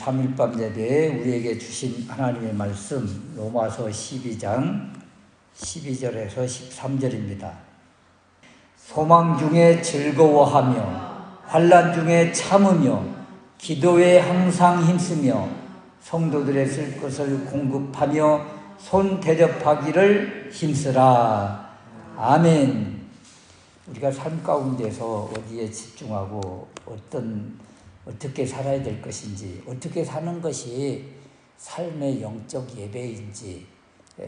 3.1밤 예배에 우리에게 주신 하나님의 말씀 로마서 12장 12절에서 13절입니다. 소망 중에 즐거워하며 환난 중에 참으며 기도에 항상 힘쓰며 성도들의 쓸 것을 공급하며 손 대접하기를 힘쓰라. 아멘. 우리가 삶 가운데서 어디에 집중하고 어떻게 살아야 될 것인지, 어떻게 사는 것이 삶의 영적 예배인지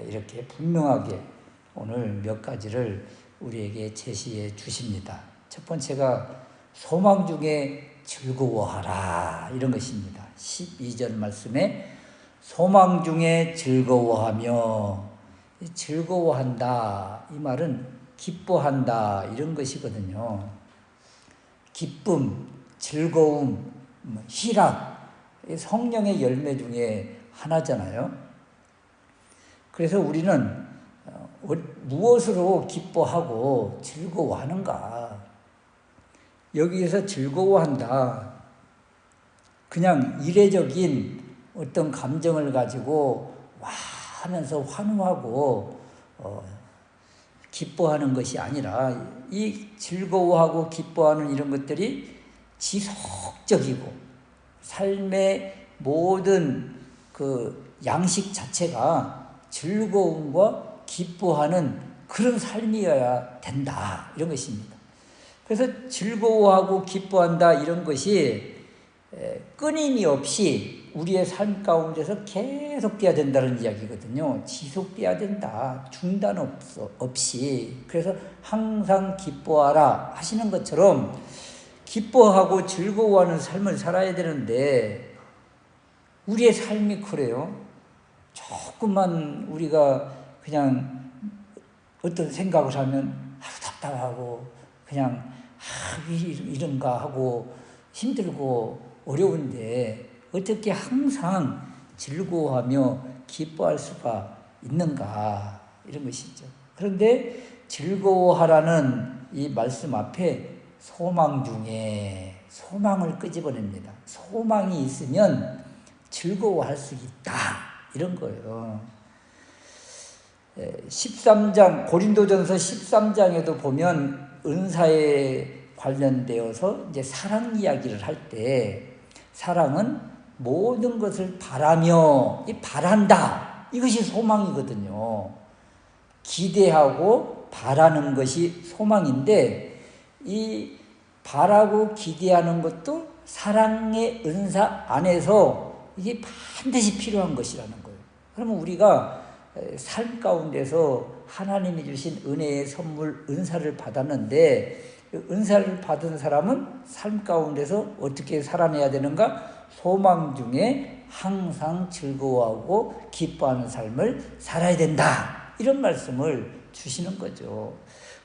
이렇게 분명하게 오늘 몇 가지를 우리에게 제시해 주십니다. 첫 번째가 소망 중에 즐거워하라 이런 것입니다. 12절 말씀에 소망 중에 즐거워하며, 즐거워한다 이 말은 기뻐한다 이런 것이거든요. 기쁨, 즐거움, 희락, 성령의 열매 중에 하나잖아요. 그래서 우리는 무엇으로 기뻐하고 즐거워하는가? 여기에서 즐거워한다, 그냥 이례적인 어떤 감정을 가지고 와 하면서 환호하고 기뻐하는 것이 아니라, 이 즐거워하고 기뻐하는 이런 것들이 지속적이고 삶의 모든 그 양식 자체가 즐거움과 기뻐하는 그런 삶이어야 된다 이런 것입니다. 그래서 즐거워하고 기뻐한다 이런 것이 끊임이 없이 우리의 삶 가운데서 계속돼야 된다는 이야기거든요. 지속돼야 된다, 중단 없이. 그래서 항상 기뻐하라 하시는 것처럼 기뻐하고 즐거워하는 삶을 살아야 되는데 우리의 삶이 그래요. 조금만 우리가 그냥 어떤 생각을 하면 답답하고 그냥 이런가 하고 힘들고 어려운데 어떻게 항상 즐거워하며 기뻐할 수가 있는가 이런 것이죠. 그런데 즐거워하라는 이 말씀 앞에 소망 중에 소망을 끄집어냅니다. 소망이 있으면 즐거워할 수 있다 이런 거예요. 13장 고린도전서 13장에도 보면 은사에 관련되어서 이제 사랑 이야기를 할 때 사랑은 모든 것을 바라며, 바란다 이것이 소망이거든요. 기대하고 바라는 것이 소망인데 이 바라고 기대하는 것도 사랑의 은사 안에서 이게 반드시 필요한 것이라는 거예요. 그러면 우리가 삶 가운데서 하나님이 주신 은혜의 선물, 은사를 받았는데 은사를 받은 사람은 삶 가운데서 어떻게 살아내야 되는가? 소망 중에 항상 즐거워하고 기뻐하는 삶을 살아야 된다 이런 말씀을 주시는 거죠.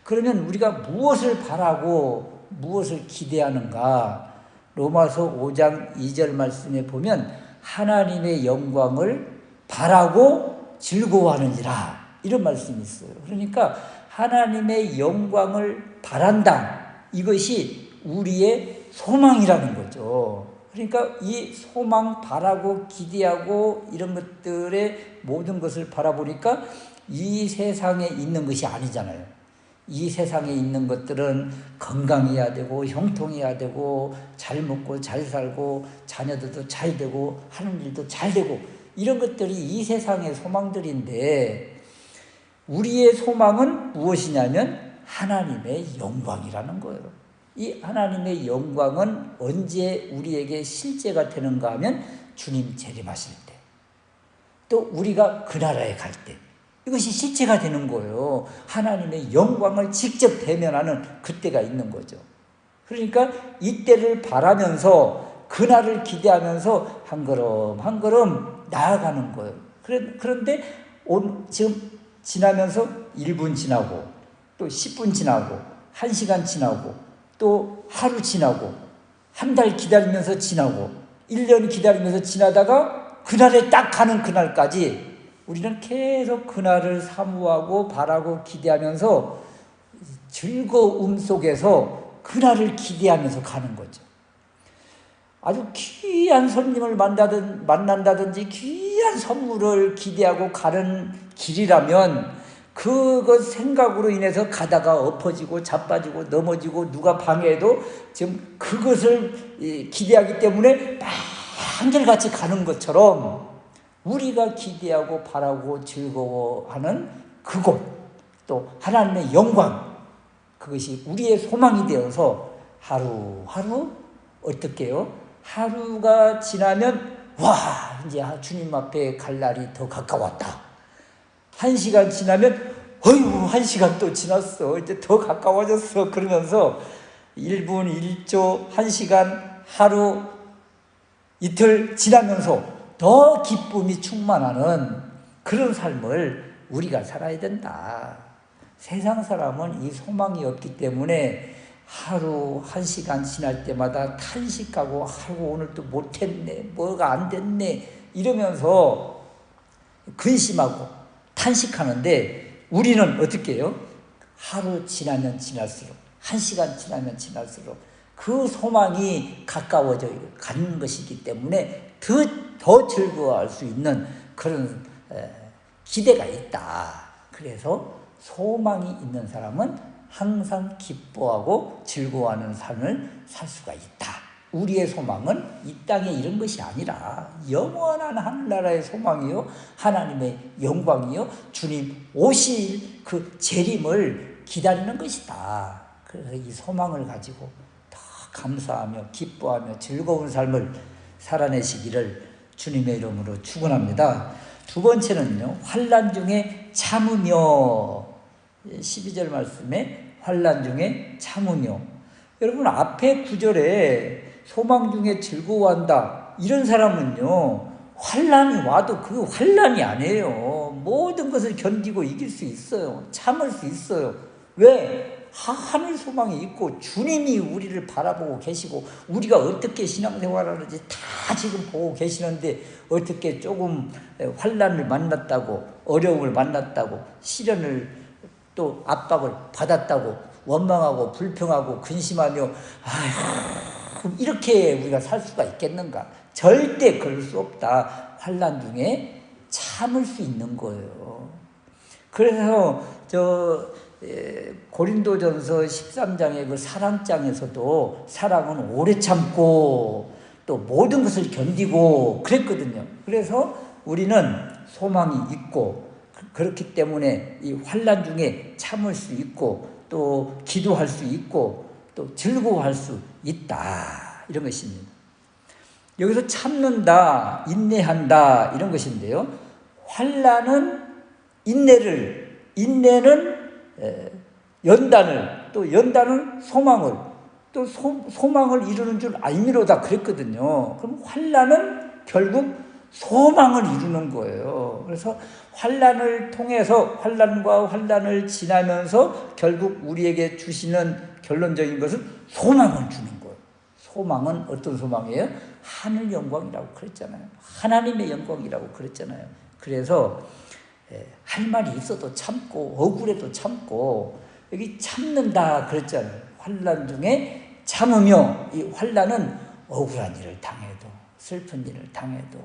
그러면 우리가 무엇을 바라고 무엇을 기대하는가? 로마서 5장 2절 말씀에 보면 하나님의 영광을 바라고 즐거워하느니라 이런 말씀이 있어요. 그러니까 하나님의 영광을 바란다, 이것이 우리의 소망이라는 거죠. 그러니까 이 소망 바라고 기대하고 이런 것들의 모든 것을 바라보니까 이 세상에 있는 것이 아니잖아요. 이 세상에 있는 것들은 건강해야 되고 형통해야 되고 잘 먹고 잘 살고 자녀들도 잘 되고 하는 일도 잘 되고 이런 것들이 이 세상의 소망들인데 우리의 소망은 무엇이냐면 하나님의 영광이라는 거예요. 이 하나님의 영광은 언제 우리에게 실제가 되는가 하면 주님 재림하실 때, 또 우리가 그 나라에 갈 때 이것이 실체가 되는 거예요. 하나님의 영광을 직접 대면하는 그때가 있는 거죠. 그러니까 이때를 바라면서 그날을 기대하면서 한 걸음 한 걸음 나아가는 거예요. 그런데 지금 지나면서 1분 지나고 또 10분 지나고 1시간 지나고 또 하루 지나고 한 달 기다리면서 지나고 1년 기다리면서 지나다가 그날에 딱 가는 그날까지 우리는 계속 그날을 사모하고 바라고 기대하면서 즐거움 속에서 그날을 기대하면서 가는 거죠. 아주 귀한 손님을 만난다든지 귀한 선물을 기대하고 가는 길이라면 그것 생각으로 인해서 가다가 엎어지고 자빠지고 넘어지고 누가 방해해도 지금 그것을 기대하기 때문에 한결같이 가는 것처럼 우리가 기대하고 바라고 즐거워하는 그곳, 또 하나님의 영광, 그것이 우리의 소망이 되어서 하루하루 어떻게 해요? 하루가 지나면 와, 이제 주님 앞에 갈 날이 더 가까웠다. 1시간 지나면 어이구, 1시간 또 지났어. 이제 더 가까워졌어. 그러면서 1분, 1초, 1시간, 하루, 이틀 지나면서 더 기쁨이 충만하는 그런 삶을 우리가 살아야 된다. 세상 사람은 이 소망이 없기 때문에 하루 1시간 지날 때마다 탄식하고 아이고 오늘 또 못했네, 뭐가 안 됐네 이러면서 근심하고 탄식하는데 우리는 어떻게 해요? 하루 지나면 지날수록 1시간 지나면 지날수록 그 소망이 가까워져 가는 것이기 때문에 더 즐거워할 수 있는 그런 기대가 있다. 그래서 소망이 있는 사람은 항상 기뻐하고 즐거워하는 삶을 살 수가 있다. 우리의 소망은 이 땅에 이런 것이 아니라 영원한 하늘나라의 소망이요, 하나님의 영광이요, 주님 오실 그 재림을 기다리는 것이다. 그래서 이 소망을 가지고 더 감사하며 기뻐하며 즐거운 삶을 살아내시기를 주님의 이름으로 축원합니다. 두 번째는요, 환난 중에 참으며. 12절 말씀에 환난 중에 참으며. 여러분 앞에 9절에 소망 중에 즐거워한다 이런 사람은요, 환난이 와도 그 환난이 아니에요. 모든 것을 견디고 이길 수 있어요. 참을 수 있어요. 왜? 하늘 소망이 있고 주님이 우리를 바라보고 계시고 우리가 어떻게 신앙생활하는지 다 지금 보고 계시는데 어떻게 조금 환난을 만났다고, 어려움을 만났다고, 시련을 또 압박을 받았다고 원망하고 불평하고 근심하며 아휴 이렇게 우리가 살 수가 있겠는가? 절대 그럴 수 없다. 환난 중에 참을 수 있는 거예요. 그래서 고린도전서 13장의 그 사랑장에서도 사랑은 오래 참고 또 모든 것을 견디고 그랬거든요. 그래서 우리는 소망이 있고 그렇기 때문에 이 환난 중에 참을 수 있고 또 기도할 수 있고 또 즐거워할 수 있다. 이런 것입니다. 여기서 참는다, 인내한다 이런 것인데요. 환난은 인내는 연단을, 또 연단은 소망을, 또 소망을 이루는 줄 알미로다 그랬거든요. 그럼 환난은 결국 소망을 이루는 거예요. 그래서 환난을 통해서 환난과 환난을 지나면서 결국 우리에게 주시는 결론적인 것은 소망을 주는 거예요. 소망은 어떤 소망이에요? 하늘 영광이라고 그랬잖아요. 하나님의 영광이라고 그랬잖아요. 그래서 할 말이 있어도 참고 억울해도 참고 여기 참는다 그랬잖아요. 환난 중에 참으며, 이 환난은 억울한 일을 당해도 슬픈 일을 당해도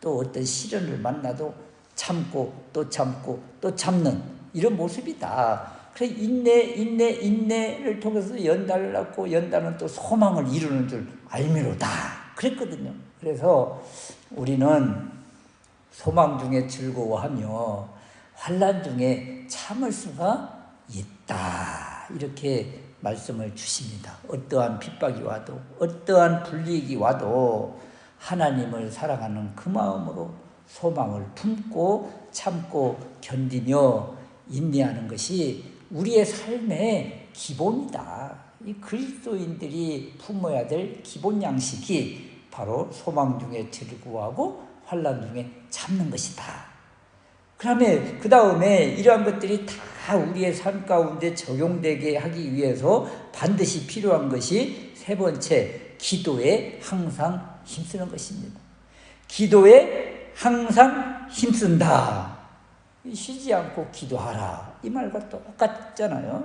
또 어떤 시련을 만나도 참고 또 참고 또 참는 이런 모습이다. 그래서 인내를 통해서 연단을 낳고 연단은 또 소망을 이루는 줄 알미로다 그랬거든요. 그래서 우리는 소망 중에 즐거워하며 환난 중에 참을 수가 있다. 이렇게 말씀을 주십니다. 어떠한 핍박이 와도 어떠한 불이익이 와도 하나님을 사랑하는 그 마음으로 소망을 품고 참고 견디며 인내하는 것이 우리의 삶의 기본이다. 이 그리스도인들이 품어야 될 기본 양식이 바로 소망 중에 즐거워하고 환난 중에 참는 것이다. 그다음에 이러한 것들이 다 우리의 삶 가운데 적용되게 하기 위해서 반드시 필요한 것이 세 번째, 기도에 항상 힘쓰는 것입니다. 기도에 항상 힘쓴다. 쉬지 않고 기도하라. 이 말과 똑같잖아요.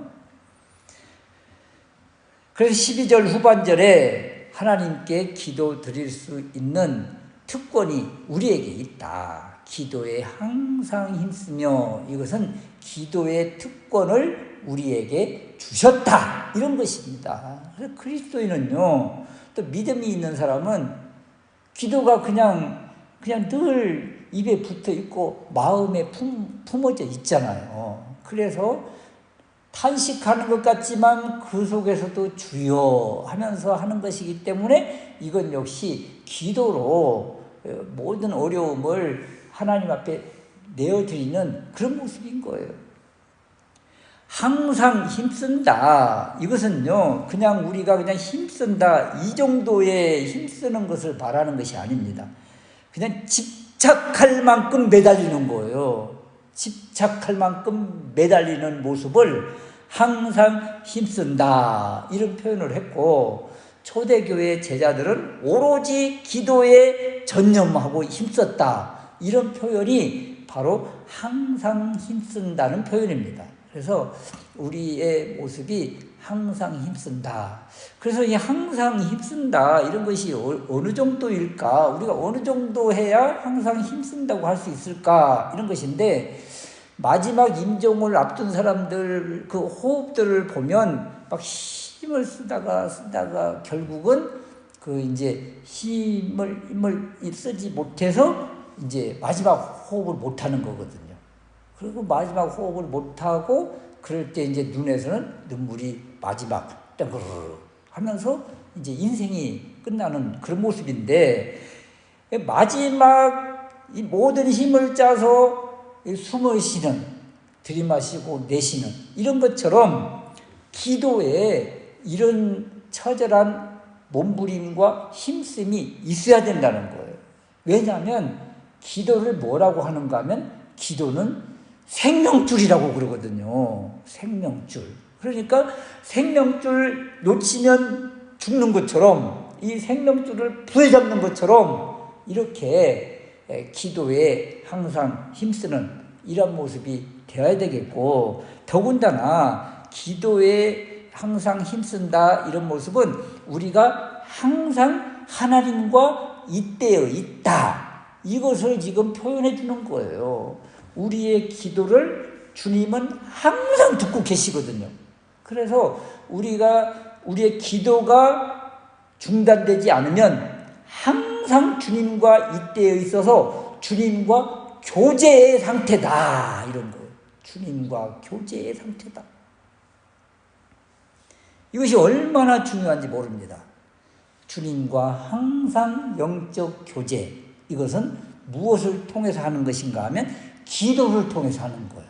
그래서 12절 후반절에 하나님께 기도 드릴 수 있는 특권이 우리에게 있다. 기도에 항상 힘쓰며 이것은 기도의 특권을 우리에게 주셨다. 이런 것입니다. 그래서 그리스도인은요, 또 믿음이 있는 사람은 기도가 그냥 늘 입에 붙어 있고 마음에 품어져 있잖아요. 그래서 탄식하는 것 같지만 그 속에서도 주여 하면서 하는 것이기 때문에 이건 역시 기도로 모든 어려움을 하나님 앞에 내어드리는 그런 모습인 거예요. 항상 힘쓴다. 이것은요, 그냥 우리가 그냥 힘쓴다, 이 정도의 힘쓰는 것을 바라는 것이 아닙니다. 그냥 집착할 만큼 매달리는 거예요. 집착할 만큼 매달리는 모습을 항상 힘쓴다. 이런 표현을 했고, 초대교회 제자들은 오로지 기도에 전념하고 힘썼다. 이런 표현이 바로 항상 힘쓴다는 표현입니다. 그래서 우리의 모습이 항상 힘쓴다. 그래서 이 항상 힘쓴다 이런 것이 어느 정도일까? 우리가 어느 정도 해야 항상 힘쓴다고 할 수 있을까? 이런 것인데, 마지막 임종을 앞둔 사람들 그 호흡들을 보면 막 힘을 쓰다가 결국은 그 이제 힘을 쓰지 못해서 이제 마지막 호흡을 못 하는 거거든요. 그리고 마지막 호흡을 못하고 그럴 때 이제 눈에서는 눈물이 마지막 땡그르 하면서 이제 인생이 끝나는 그런 모습인데, 마지막 이 모든 힘을 짜서 숨을 쉬는, 들이마시고 내쉬는 이런 것처럼 기도에 이런 처절한 몸부림과 힘씀이 있어야 된다는 거예요. 왜냐하면 기도를 뭐라고 하는가 하면 기도는 생명줄이라고 그러거든요. 생명줄. 그러니까 생명줄 놓치면 죽는 것처럼, 이 생명줄을 부여잡는 것처럼 이렇게 기도에 항상 힘쓰는 이런 모습이 되어야 되겠고, 더군다나 기도에 항상 힘쓴다 이런 모습은 우리가 항상 하나님과 잇대어 있다. 이것을 지금 표현해 주는 거예요. 우리의 기도를 주님은 항상 듣고 계시거든요. 그래서 우리의 기도가 중단되지 않으면 항상 주님과 잇대어 있어서 주님과 교제의 상태다. 이런 거예요. 주님과 교제의 상태다. 이것이 얼마나 중요한지 모릅니다. 주님과 항상 영적 교제. 이것은 무엇을 통해서 하는 것인가 하면 기도를 통해서 하는 거예요.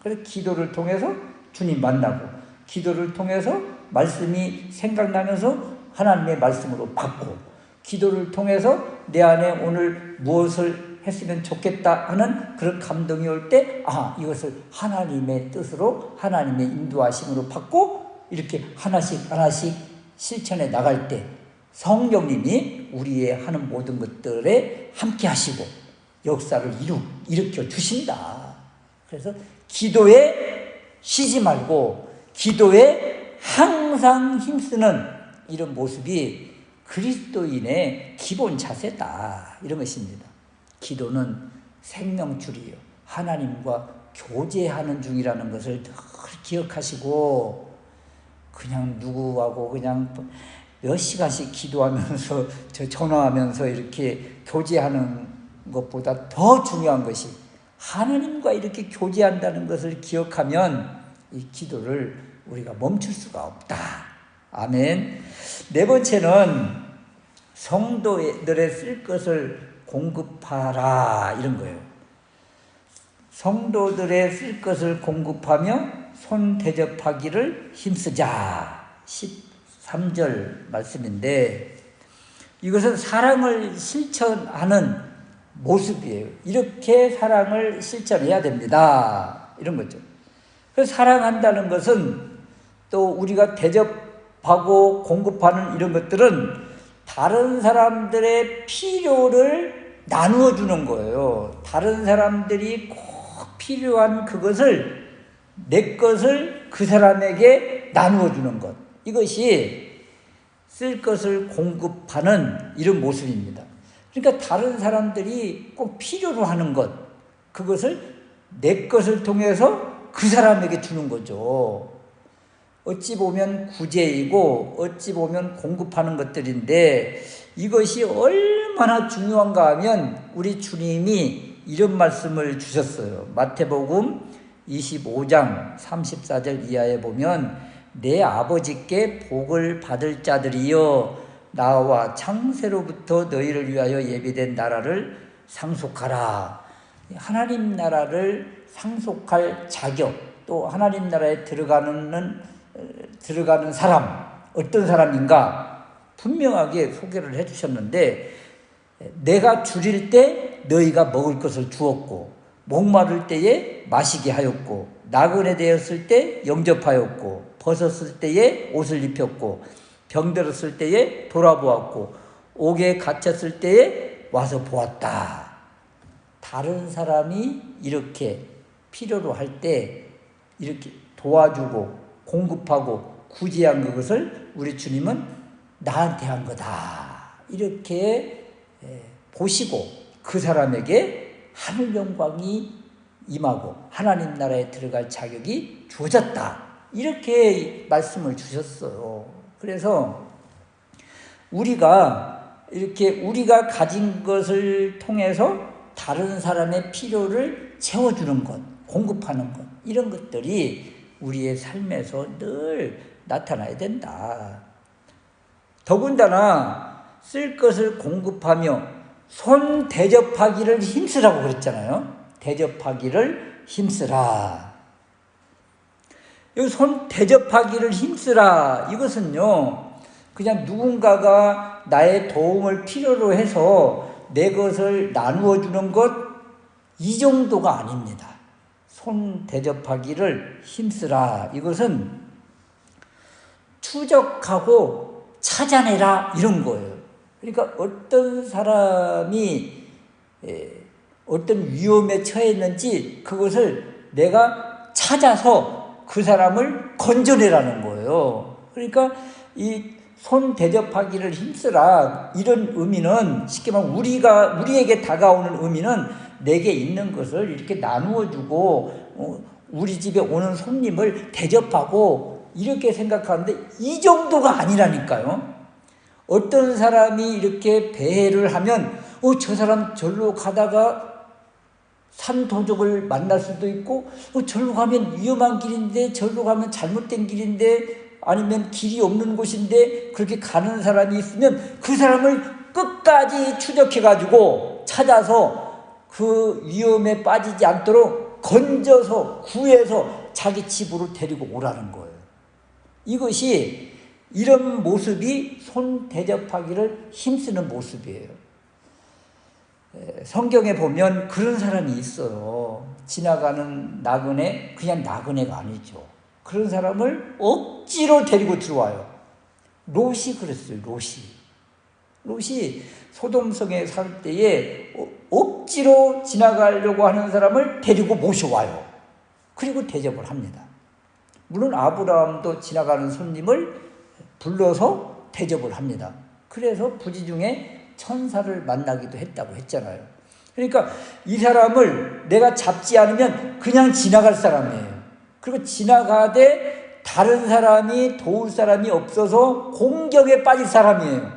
그래서 기도를 통해서 주님 만나고, 기도를 통해서 말씀이 생각나면서 하나님의 말씀으로 받고, 기도를 통해서 내 안에 오늘 무엇을 했으면 좋겠다 하는 그런 감동이 올 때, 이것을 하나님의 뜻으로, 하나님의 인도하심으로 받고, 이렇게 하나씩 실천해 나갈 때 성령님이 우리의 하는 모든 것들에 함께 하시고 역사를 일으켜 주신다. 그래서 기도에 쉬지 말고 기도에 항상 힘쓰는 이런 모습이 그리스도인의 기본 자세다. 이런 것입니다. 기도는 생명줄이요, 하나님과 교제하는 중이라는 것을 늘 기억하시고, 그냥 누구하고 그냥 몇 시간씩 기도하면서 전화하면서 이렇게 교제하는 것보다 더 중요한 것이 하나님과 이렇게 교제한다는 것을 기억하면 이 기도를 우리가 멈출 수가 없다. 아멘. 네 번째는 성도들의 쓸 것을 공급하라 이런 거예요. 성도들의 쓸 것을 공급하며 손 대접하기를 힘쓰자. 13절 말씀인데, 이것은 사랑을 실천하는 모습이에요. 이렇게 사랑을 실천해야 됩니다. 이런 거죠. 그래서 사랑한다는 것은 또 우리가 대접하고 공급하는 이런 것들은 다른 사람들의 필요를 나누어 주는 거예요. 다른 사람들이 꼭 필요한 그것을, 내 것을 그 사람에게 나누어 주는 것. 이것이 쓸 것을 공급하는 이런 모습입니다. 그러니까 다른 사람들이 꼭 필요로 하는 것, 그것을 내 것을 통해서 그 사람에게 주는 거죠. 어찌 보면 구제이고 어찌 보면 공급하는 것들인데 이것이 얼마나 중요한가 하면 우리 주님이 이런 말씀을 주셨어요. 마태복음 25장 34절 이하에 보면 내 아버지께 복을 받을 자들이여 나와 창세로부터 너희를 위하여 예비된 나라를 상속하라. 하나님 나라를 상속할 자격, 또 하나님 나라에 들어가는 사람, 어떤 사람인가 분명하게 소개를 해주셨는데, 내가 줄일 때 너희가 먹을 것을 주었고, 목마를 때에 마시게 하였고, 나그네 되었을 때 영접하였고, 벗었을 때에 옷을 입혔고, 병들었을 때에 돌아보았고, 옥에 갇혔을 때에 와서 보았다. 다른 사람이 이렇게 필요로 할 때 이렇게 도와주고 공급하고 구제한 그것을 우리 주님은 나한테 한 거다. 이렇게 보시고 그 사람에게 하늘 영광이 임하고 하나님 나라에 들어갈 자격이 주어졌다. 이렇게 말씀을 주셨어요. 그래서 우리가 가진 것을 통해서 다른 사람의 필요를 채워주는 것, 공급하는 것, 이런 것들이 우리의 삶에서 늘 나타나야 된다. 더군다나 쓸 것을 공급하며 손 대접하기를 힘쓰라고 그랬잖아요. 대접하기를 힘쓰라. 이 손 대접하기를 힘쓰라. 이것은요, 그냥 누군가가 나의 도움을 필요로 해서 내 것을 나누어 주는 것, 이 정도가 아닙니다. 손 대접하기를 힘쓰라. 이것은 추적하고 찾아내라 이런 거예요. 그러니까 어떤 사람이 어떤 위험에 처했는지 그것을 내가 찾아서 그 사람을 건져내라는 거예요. 그러니까 이 손 대접하기를 힘쓰라, 이런 의미는 쉽게 말하면 우리에게 다가오는 의미는 내게 있는 것을 이렇게 나누어 주고 우리 집에 오는 손님을 대접하고 이렇게 생각하는데 이 정도가 아니라니까요. 어떤 사람이 이렇게 배회를 하면 저 사람 절로 가다가 산도적을 만날 수도 있고, 절로 가면 위험한 길인데, 절로 가면 잘못된 길인데, 아니면 길이 없는 곳인데 그렇게 가는 사람이 있으면 그 사람을 끝까지 추적해가지고 찾아서 그 위험에 빠지지 않도록 건져서 구해서 자기 집으로 데리고 오라는 거예요. 이것이, 이런 모습이 손 대접하기를 힘쓰는 모습이에요. 성경에 보면 그런 사람이 있어요. 지나가는 나그네, 그냥 나그네가 아니죠. 그런 사람을 억지로 데리고 들어와요. 롯이 그랬어요. 롯이 소돔성에 살 때에 억지로 지나가려고 하는 사람을 데리고 모셔와요. 그리고 대접을 합니다. 물론 아브라함도 지나가는 손님을 불러서 대접을 합니다. 그래서 부지 중에 천사를 만나기도 했다고 했잖아요. 그러니까 이 사람을 내가 잡지 않으면 그냥 지나갈 사람이에요. 그리고 지나가되 다른 사람이 도울 사람이 없어서 공격에 빠질 사람이에요.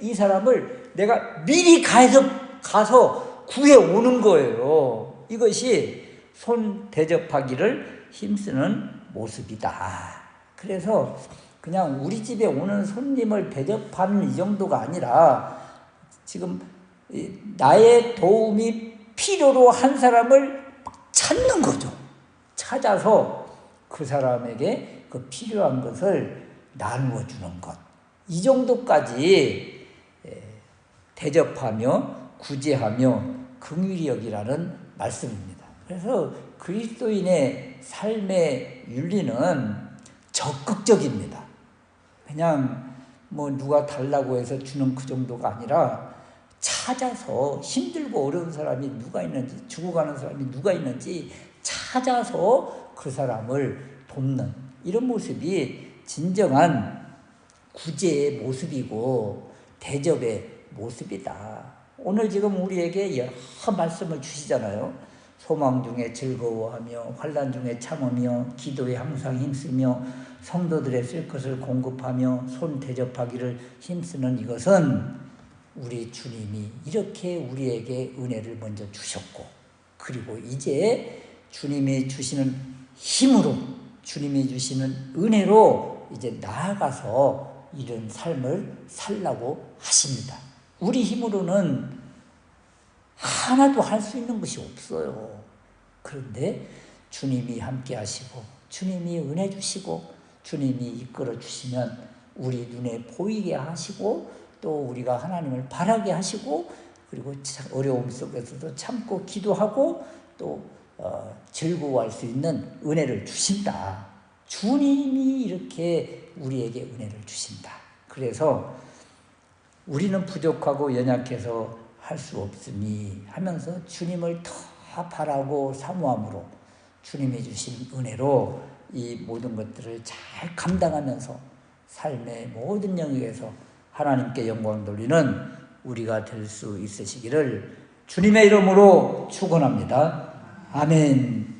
이 사람을 내가 미리 가서 구해오는 거예요. 이것이 손 대접하기를 힘쓰는 모습이다. 그래서 그냥 우리 집에 오는 손님을 대접하는 이 정도가 아니라 지금 나의 도움이 필요로 한 사람을 찾는 거죠. 찾아서 그 사람에게 그 필요한 것을 나누어 주는 것, 이 정도까지 대접하며 구제하며 긍휼히 여기라는 말씀입니다. 그래서 그리스도인의 삶의 윤리는 적극적입니다. 그냥 누가 달라고 해서 주는 그 정도가 아니라 찾아서, 힘들고 어려운 사람이 누가 있는지, 죽어가는 사람이 누가 있는지 찾아서 그 사람을 돕는 이런 모습이 진정한 구제의 모습이고 대접의 모습이다. 오늘 지금 우리에게 여러 말씀을 주시잖아요. 소망 중에 즐거워하며 환난 중에 참으며 기도에 항상 힘쓰며 성도들의 쓸 것을 공급하며 손 대접하기를 힘쓰는 이것은 우리 주님이 이렇게 우리에게 은혜를 먼저 주셨고, 그리고 이제 주님이 주시는 힘으로, 주님이 주시는 은혜로 이제 나아가서 이런 삶을 살라고 하십니다. 우리 힘으로는 하나도 할 수 있는 것이 없어요. 그런데 주님이 함께 하시고 주님이 은혜 주시고 주님이 이끌어 주시면 우리 눈에 보이게 하시고 또 우리가 하나님을 바라게 하시고 그리고 어려움 속에서도 참고 기도하고 또 즐거워할 수 있는 은혜를 주신다. 주님이 이렇게 우리에게 은혜를 주신다. 그래서 우리는 부족하고 연약해서 할 수 없으니 하면서 주님을 더 바라고 사모함으로 주님이 주신 은혜로 이 모든 것들을 잘 감당하면서 삶의 모든 영역에서 하나님께 영광 돌리는 우리가 될 수 있으시기를 주님의 이름으로 축원합니다. 아멘.